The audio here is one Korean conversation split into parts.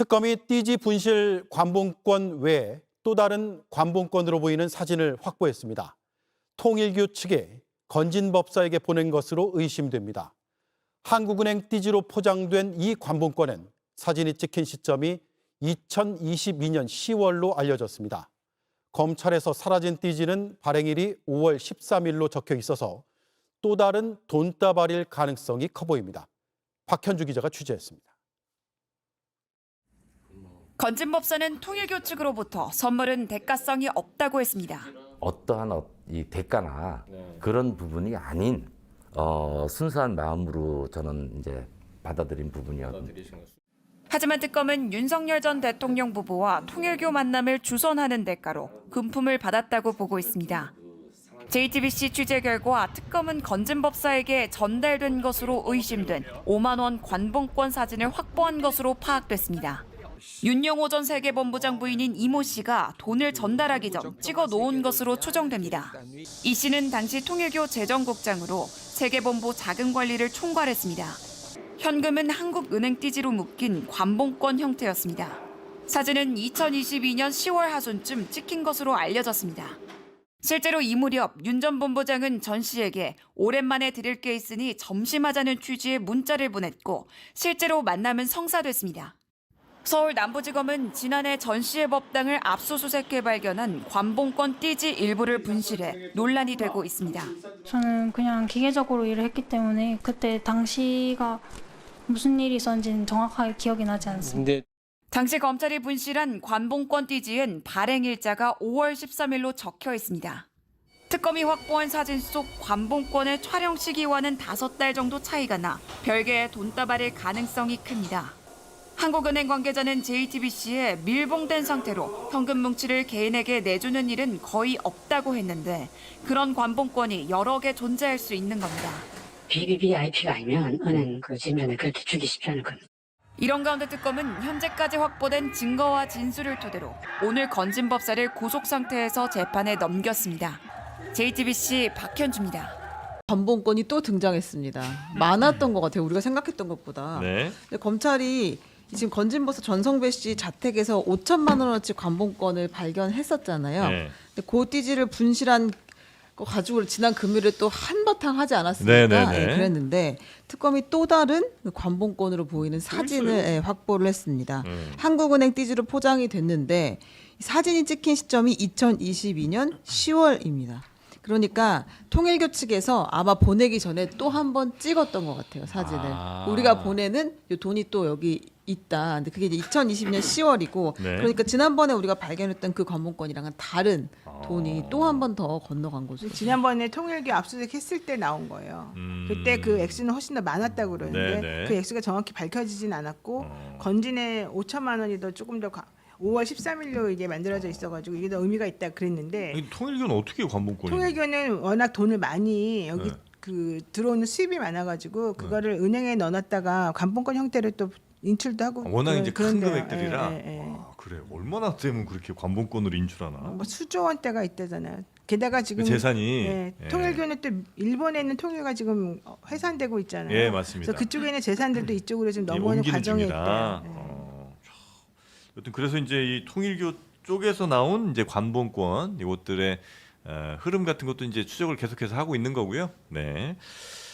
특검이 띠지 분실 관봉권 외에 또 다른 관봉권으로 보이는 사진을 확보했습니다. 통일교 측에 건진법사에게 보낸 것으로 의심됩니다. 한국은행 띠지로 포장된 이 관봉권은 사진이 찍힌 시점이 2022년 10월로 알려졌습니다. 검찰에서 사라진 띠지는 발행일이 5월 13일로 적혀 있어서 또 다른 돈다발일 가능성이 커 보입니다. 박현주 기자가 취재했습니다. 건진법사는 통일교 측으로부터 선물은 대가성이 없다고 했습니다. 어떠한 이 대가나 그런 부분이 아닌 순수한 마음으로 저는 이제 받아들인 부분이었습니다. 하지만 특검은 윤석열 전 대통령 부부와 통일교 만남을 주선하는 대가로 금품을 받았다고 보고 있습니다. JTBC 취재 결과 특검은 건진법사에게 전달된 것으로 의심된 5만 원 관봉권 사진을 확보한 것으로 파악됐습니다. 윤영호 전 세계본부장 부인인 이모 씨가 돈을 전달하기 전 찍어 놓은 것으로 추정됩니다. 이 씨는 당시 통일교 재정국장으로 세계본부 자금 관리를 총괄했습니다. 현금은 한국은행 띠지로 묶인 관봉권 형태였습니다. 사진은 2022년 10월 하순쯤 찍힌 것으로 알려졌습니다. 실제로 이 무렵 윤 전 본부장은 전 씨에게 오랜만에 드릴 게 있으니 점심하자는 취지의 문자를 보냈고 실제로 만남은 성사됐습니다. 서울 남부지검은 지난해 전 씨의 법당을 압수수색해 발견한 관봉권 띠지 일부를 분실해 논란이 되고 있습니다. 저는 그냥 기계적으로 일을 했기 때문에 그때 당시가 무슨 일이 있었는지는 정확하게 기억이 나지 않습니다. 당시 검찰이 분실한 관봉권 띠지엔 발행일자가 5월 13일로 적혀 있습니다. 특검이 확보한 사진 속 관봉권의 촬영 시기와는 5달 정도 차이가 나 별개의 돈다발일 가능성이 큽니다. 한국은행 관계자는 JTBC에 밀봉된 상태로 현금 뭉치를 개인에게 내주는 일은 거의 없다고 했는데 그런 관봉권이 여러 개 존재할 수 있는 겁니다. BBVIP가 아니면 은행 그 지면에 그렇게 주기 쉽지 않을 겁니다. 이런 가운데 특검은 현재까지 확보된 증거와 진술을 토대로 오늘 건진법사를 구속 상태에서 재판에 넘겼습니다. JTBC 박현주입니다. 관봉권이 또 등장했습니다. 많았던 것 같아요. 우리가 생각했던 것보다. 네. 근데 검찰이 지금 건진법사 전성배 씨 자택에서 5천만 원어치 관봉권을 발견했었잖아요. 네. 근데 그 띠지를 분실한 거 가지고 지난 금요일에 또 한바탕 하지 않았습니까? 네, 네, 네. 그랬는데 특검이 또 다른 그 관봉권으로 보이는 사진을 확보를 했습니다. 한국은행 띠지로 포장이 됐는데 사진이 찍힌 시점이 2022년 10월입니다. 그러니까 통일교 측에서 아마 보내기 전에 또 한 번 찍었던 것 같아요, 사진을. 우리가 보내는 요 돈이 또 여기 있다. 근데 그게 이제 2020년 10월이고 네. 그러니까 지난번에 우리가 발견했던 그 관봉권이랑은 다른 돈이 또 한 번 더 건너간 거죠. 지난번에 통일교 압수수색 했을 때 나온 거예요. 그때 그 액수는 훨씬 더 많았다고 그러는데 네, 네. 그 액수가 정확히 밝혀지진 않았고 건진의 5천만 원이 더 조금 더 5월 13일로 이게 만들어져 있어가지고 이게 더 의미가 있다 그랬는데 아니, 통일교는 어떻게 관봉권이? 통일교는 워낙 돈을 많이 여기 네. 그 들어오는 수입이 많아가지고 그거를 은행에 넣어놨다가 관봉권 형태로 또 인출도 하고 워낙 이제 큰 그런데요. 금액들이라. 예, 예, 예. 와, 그래. 얼마나 되면 그렇게 관봉권으로 인출하나? 뭐 수조 원대가 있다잖아요. 게다가 지금 그 재산이. 예, 예. 통일교는 또 일본에 있는 통일가 지금 해산되고 있잖아요. 예, 맞습니다. 그래서 그쪽에 있는 재산들도 이쪽으로 지금 예, 넘어오는 옮기는 과정에 중이다. 있다. 예. 여튼 그래서 이제 이 통일교 쪽에서 나온 이제 관봉권 이것들의 흐름 같은 것도 이제 추적을 계속해서 하고 있는 거고요. 네.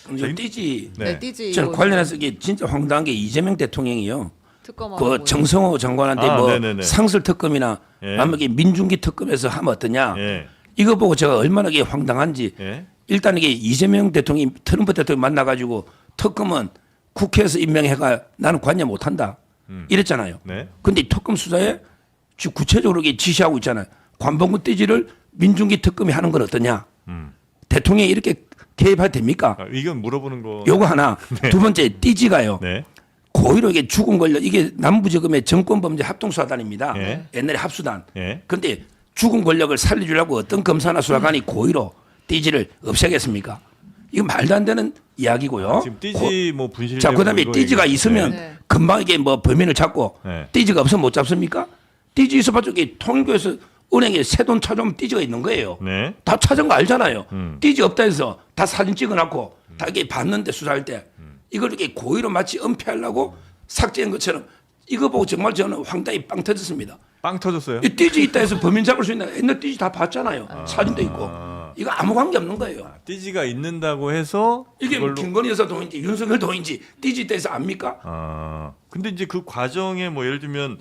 이 띠지 네. 띠지 저는 이거 관련해서 이게 진짜 황당한 게 이재명 대통령이요. 특검하고 그 정성호 장관한테 아, 뭐 네네네. 상설 특검이나 예. 아니면 이게 민중기 특검에서 하면 어떠냐. 예. 이거 보고 제가 얼마나 이게 황당한지. 예. 일단 이게 이재명 대통령이 트럼프 대통령 만나가지고 특검은 국회에서 임명해가 나는 관여 못한다. 이랬잖아요. 네. 근데 이 특검 수사에 지금 구체적으로 이게 지시하고 있잖아요. 관봉권 띠지를 민중기 특검이 하는 건 어떠냐. 대통령이 이렇게 개입해도 됩니까? 아, 이건 물어보는 거. 요거 하나. 두 번째 띠지가요. 네. 고의로 이게 죽은 걸로 이게 남부지검의 정권범죄 합동수사단입니다. 예. 옛날에 합수단. 예. 그런데 죽은 권력을 살려주려고 어떤 검사나 수사관이 고의로 띠지를 없애겠습니까? 이거 말도 안 되는 이야기고요. 지금 띠지 뭐 분실. 자, 그다음에 이거 띠지가 얘기했어요. 있으면 네. 금방 이게 뭐 범인을 잡고 네. 띠지가 없으면 못 잡습니까? 띠지 있어봤자 이게 통일교에서 은행에 새 돈 찾아오면 띠지가 있는 거예요. 네. 다 찾은 거 알잖아요. 띠지 없다 해서 다 사진 찍어놨고 다 이게 봤는데 수사할 때 이걸 이렇게 고의로 마치 은폐하려고 삭제한 것처럼 이거 보고 정말 저는 황당히 빵 터졌습니다. 빵 터졌어요. 이 띠지 있다 해서 범인 잡을 수 있나? 옛날 띠지 다 봤잖아요. 사진도 있고. 이거 아무 관계 없는 거예요. 띠지가 있는다고 해서 이게 그걸로 김건희 여사 동인지 윤석열 동인지 띠지 있다 해서 압니까? 근데 이제 그 과정에 뭐 예를 들면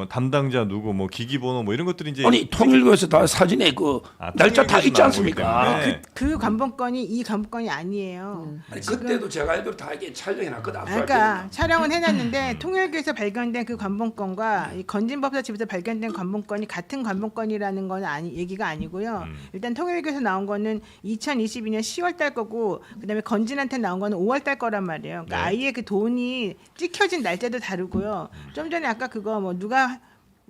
담당자 누구 뭐 기기번호 뭐 이런 것들이 이제 아니 통일교에서 다 사진에 그 날짜 다 통일교에서 있지 나온 않습니까? 거기 때문에. 그 관본권이 이 관본권이 아니에요. 아니, 그때도 제가 알기로 다 이게 촬영해놨거든. 그러니까 촬영은 해놨는데 통일교에서 발견된 그 관본권과 이 건진법사 집에서 발견된 관본권이 같은 관본권이라는 건 얘기가 아니고요. 일단 통일교에서 나온 거는 2022년 10월 달 거고 그다음에 건진한테 나온 거는 5월 달 거란 말이에요. 그러니까 아예 그 돈이 찍혀진 날짜도 다르고요. 좀 전에 아까 그거 뭐 누가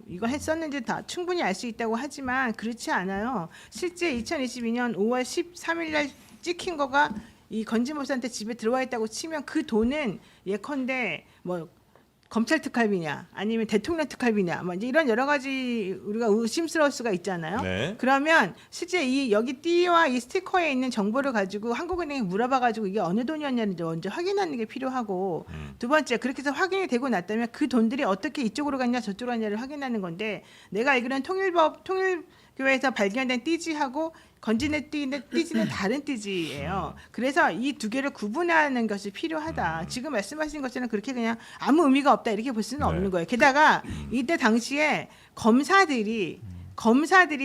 이거 했었는지 다 충분히 알 수 있다고 하지만 그렇지 않아요. 실제 2022년 5월 13일 날 찍힌 거가 이 건진법사한테 집에 들어와 있다고 치면 그 돈은 예컨대 뭐 검찰 특활비냐 아니면 대통령 특활비냐 뭐 이제 이런 여러 가지 우리가 의심스러울 수가 있잖아요. 네. 그러면 실제 이 여기 띠와 이 스티커에 있는 정보를 가지고 한국은행에 물어봐 가지고 이게 어느 돈이었냐를 먼저 확인하는 게 필요하고 두 번째 그렇게 해서 확인이 되고 났다면 그 돈들이 어떻게 이쪽으로 갔냐 저쪽으로 갔냐를 확인하는 건데 내가 알기로는 통일교회에서 발견된 띠지하고 건진의 띠지는 다른 띠지예요. 그래서 이 두 개를 구분하는 것이 필요하다. 지금 말씀하신 것처럼 그렇게 그냥 아무 의미가 없다 이렇게 볼 수는 없는 거예요. 게다가 이때 당시에 검사들이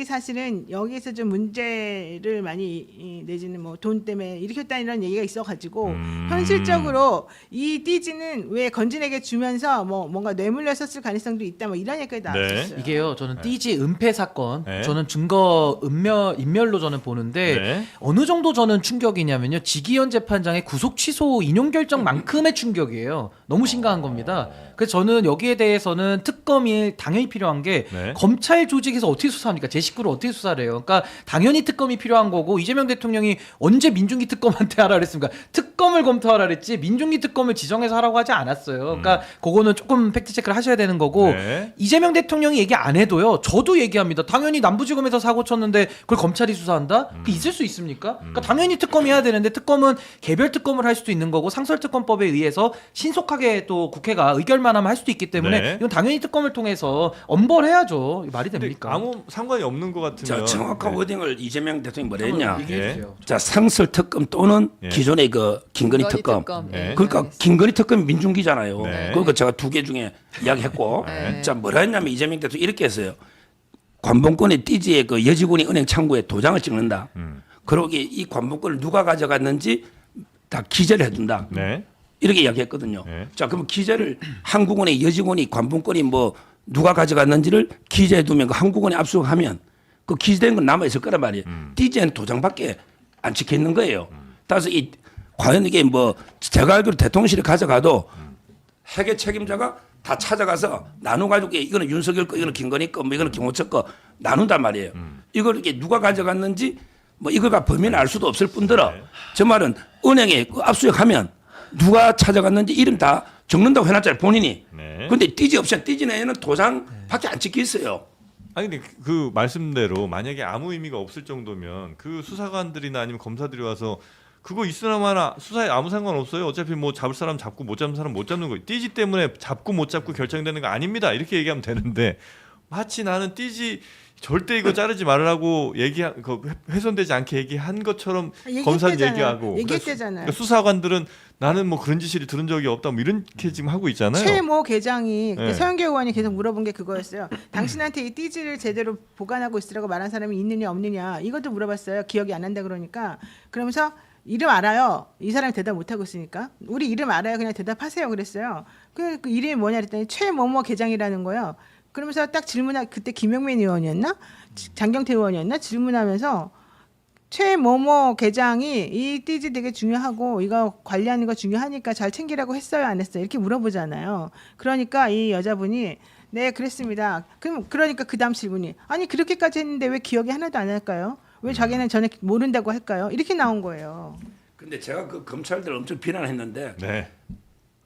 사실은 여기에서 좀 문제를 많이 내지는 뭐 돈 때문에 일으켰다는 얘기가 있어가지고 현실적으로 이 띠지는 왜 건진에게 주면서 뭐 뭔가 뇌물려 썼을 가능성도 있다 뭐 이런 얘기가 나왔어요. 이게요, 저는 띠지 은폐 사건, 네. 저는 증거 인멸로 저는 보는데 네. 어느 정도 저는 충격이냐면요, 지기현 재판장의 구속 취소 인용 결정만큼의 충격이에요. 너무 심각한 겁니다. 그래서 저는 여기에 대해서는 특검이 당연히 필요한 게 네. 검찰 조직에서 어떻게 수사합니까? 제 식구를 어떻게 수사를 해요? 그러니까 당연히 특검이 필요한 거고 이재명 대통령이 언제 민중기 특검한테 하라 그랬습니까? 특검을 검토하라 그랬지 민중기 특검을 지정해서 하라고 하지 않았어요. 그러니까 그거는 조금 팩트 체크를 하셔야 되는 거고 네. 이재명 대통령이 얘기 안 해도요. 저도 얘기합니다. 당연히 남부지검에서 사고 쳤는데 그걸 검찰이 수사한다? 그게 있을 수 있습니까? 그러니까 당연히 특검이 해야 되는데 특검은 개별 특검을 할 수도 있는 거고 상설특검법에 의해서 신속하게 또 국회가 의결만 하면 할 수도 있기 때문에 네. 이건 당연히 특검을 통해서 엄벌해야죠. 말이 근데 됩니까? 아무 상관이 없는 것 같으면 자, 정확한 네. 워딩을 이재명 대통령이 뭐라 했냐? 얘기해 주세요. 자, 상설 특검 또는 예. 기존의 그 김건희 특검. 네. 그러니까 김건희 특검이 민중기잖아요. 네. 그러니까 제가 두 개 중에 이야기했고, 네. 자 뭐라 했냐면 이재명 대통령이 이렇게 했어요. 관본권의 띠지에 그 여직원이 은행 창구에 도장을 찍는다. 그러고 이 관본권을 누가 가져갔는지 다 기재를 해둔다. 네. 이렇게 이야기했거든요. 네. 자, 그럼 기재를 한국은행 여직원이 관본권이 뭐 누가 가져갔는지를 기재해두면 그 한국은행 압수하면 그 기재된 건 남아 있을 거란 말이에요. 띠지에는 도장밖에 안 찍혀 있는 거예요. 따라서 이 과연 이게 뭐 제가 알기로 대통령실에 가져가도 회계 책임자가 다 찾아가서 나눠가지고 이거는 윤석열 거, 이거는 김건희 거, 뭐 이거는 김호철 거 나눈단 말이에요. 이걸 이게 누가 가져갔는지 뭐 이거가 범인을 알 수도 없을 뿐더러 저 말은 은행에 그 압수수색하면 누가 찾아갔는지 이름 다 적는다고 해놨잖아요, 본인이. 네. 근데 띠지 없이 띠지 내에는 도장밖에 안 찍혀 있어요. 아니 근데 그 말씀대로 만약에 아무 의미가 없을 정도면 그 수사관들이나 아니면 검사들이 와서 그거 있으나마나 수사에 아무 상관없어요. 어차피 뭐 잡을 사람 잡고 못 잡는 사람 못 잡는 거. 띠지 때문에 잡고 못 잡고 결정되는 거 아닙니다. 이렇게 얘기하면 되는데 마치 나는 띠지 절대 이거 자르지 말라고 훼손되지 않게 얘기한 것처럼 검사는 얘기하고 얘기했잖아요. 그러니까 수사관들은 나는 뭐 그런 지시를 들은 적이 없다 뭐 이렇게 지금 하고 있잖아요. 최모 계장이 네. 서영교 의원이 계속 물어본 게 그거였어요. 당신한테 이 띠지를 제대로 보관하고 있으라고 말한 사람이 있느냐 없느냐 이것도 물어봤어요. 기억이 안 난다 그러니까 그러면서 이름 알아요. 이 사람이 대답 못 하고 있으니까 우리 이름 알아요. 그냥 대답하세요. 그랬어요. 그 이름이 뭐냐 그랬더니 최모모 계장이라는 거예요. 그러면서 딱 그때 김용민 의원이었나 장경태 의원이었나 질문하면서 최모모 계장이 이 띠지 되게 중요하고 이거 관리하는 거 중요하니까 잘 챙기라고 했어요 안 했어요 이렇게 물어보잖아요. 그러니까 이 여자분이 네 그랬습니다. 그러니까 그 다음 질문이 아니 그렇게까지 했는데 왜 기억이 하나도 안 날까요? 왜 자기는 전에 모른다고 할까요? 이렇게 나온 거예요. 근데 제가 그 검찰들 엄청 비난했는데 네.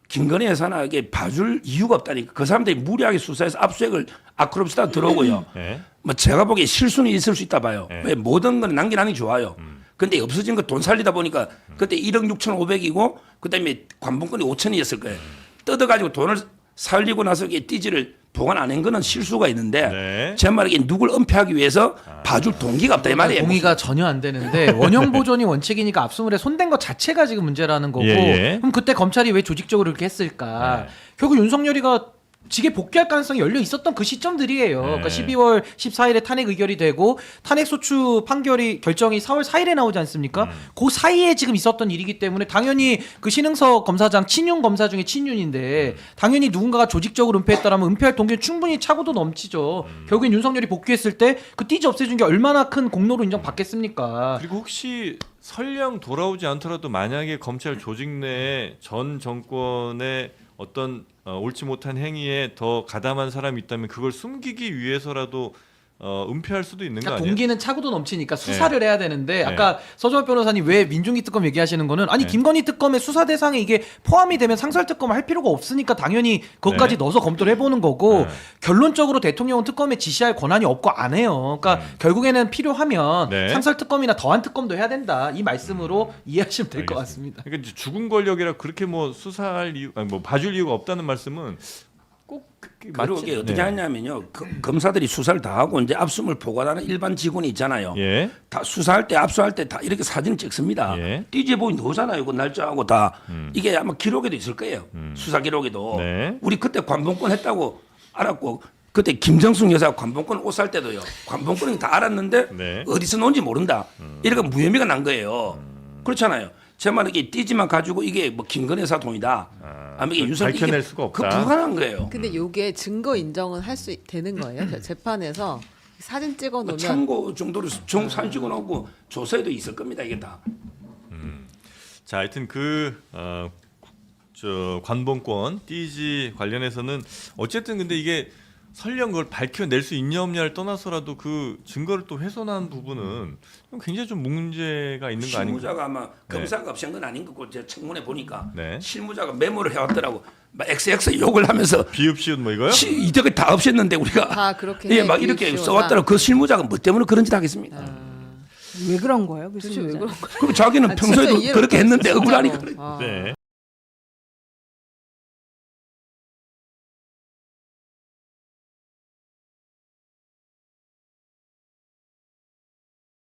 김건희 여사나 이게 봐줄 이유가 없다니까. 그 사람들이 무리하게 수사해서 압수수색을 아크롭시다 들어오고요. 네. 뭐 제가 보기에 실수는 있을 수 있다 봐요. 네. 왜 모든 건 남겨나는 게 좋아요. 근데 없어진 거 돈 살리다 보니까 그때 1억 6,500이고 그다음에 관본권이 5천이었을 거예요. 뜯어가지고 돈을 살리고 나서 이게 띠지를 보관 안 한 거는 실수가 있는데 네. 제 말에 이게 누굴 은폐하기 위해서 봐줄 동기가 없다 이 말이에요. 동의가 전혀 안 되는데 원형 보존이 원칙이니까 압수물에 손댄 것 자체가 지금 문제라는 거고 예. 그럼 그때 검찰이 왜 조직적으로 이렇게 했을까? 결국 윤석열이가 직에 복귀할 가능성이 열려 있었던 그 시점들이에요. 그러니까 12월 14일에 탄핵 의결이 되고 탄핵 소추 판결이 결정이 4월 4일에 나오지 않습니까? 그 사이에 지금 있었던 일이기 때문에 당연히 그 신흥석 검사장 친윤 검사 중에 친윤인데 당연히 누군가가 조직적으로 은폐했다라면 은폐할 동기는 충분히 차고도 넘치죠. 결국엔 윤석열이 복귀했을 때 그 띠지 없애준 게 얼마나 큰 공로로 인정받겠습니까? 그리고 혹시 설령 돌아오지 않더라도 만약에 검찰 조직 내에 전 정권의 어떤 옳지 못한 행위에 더 가담한 사람이 있다면 그걸 숨기기 위해서라도 은폐할 수도 있는 거 그러니까 아니에요? 동기는 차고도 넘치니까 수사를 해야 되는데 아까 서정호 변호사님 왜 민중기 특검 얘기하시는 거는 아니 김건희 특검의 수사 대상에 이게 포함이 되면 상설 특검을 할 필요가 없으니까 당연히 그것까지 넣어서 검토를 해보는 거고 결론적으로 대통령은 특검에 지시할 권한이 없고 안 해요. 그러니까 결국에는 필요하면 상설 특검이나 더한 특검도 해야 된다 이 말씀으로 이해하시면 될 것 같습니다. 그러니까 이제 죽은 권력이라 그렇게 뭐 수사할 이유, 아니 뭐 봐줄 이유가 없다는 말씀은 꼭 그리고 이게 어떻게 하냐면요. 검사들이 수사를 다 하고 이제 압수물 보관하는 일반 직원이 있잖아요. 예. 다 수사할 때 압수할 때 다 이렇게 사진을 찍습니다. 예. 띠지에 보이 나오잖아요. 그 날짜하고 다 이게 아마 기록에도 있을 거예요. 수사 기록에도. 네. 우리 그때 관봉권 했다고 알았고 그때 김정숙 여사 관봉권 옷 살 때도요. 관봉권은 다 알았는데 네. 어디서 나온지 모른다. 이러니까 무혐의가 난 거예요. 그렇잖아요. 제 말은 이게 띠지만 가지고 이게 뭐 김건희 여사 돈이다. 아니면 이게 유선 밝혀낼 수가 없다. 그 불가능한 거예요. 근데 요게 증거 인정은 할 수 되는 거예요? 재판에서 사진 찍어 놓으면 참고 정도로 사진 찍어 놓고 조사에도 있을 겁니다. 이게 다. 자, 하여튼 저 관봉권 띠지 관련해서는 어쨌든 근데 이게 설령 그걸 밝혀낼 수 있냐 없냐를 떠나서라도 그 증거를 또 훼손한 부분은 굉장히 좀 문제가 있는 거 아닌가? 실무자가 아마 검사가 없앤 건 아닌 거고 제가 청문회 보니까 네. 실무자가 메모를 해왔더라고. 막 XX 욕을 하면서 비읍시읒 뭐 이거요? 이때까지 다 없앴는데 우리가 다 그렇게 예, 막 이렇게 써왔더라고. 그 실무자가 뭐 때문에 그런 짓 하겠습니다. 왜 그런 거예요? 도대체 왜 그런 거예요? 그럼 자기는 평소에도 진짜 이해를 그렇게 했는데 못했어요, 억울하니까. 진짜로. 네.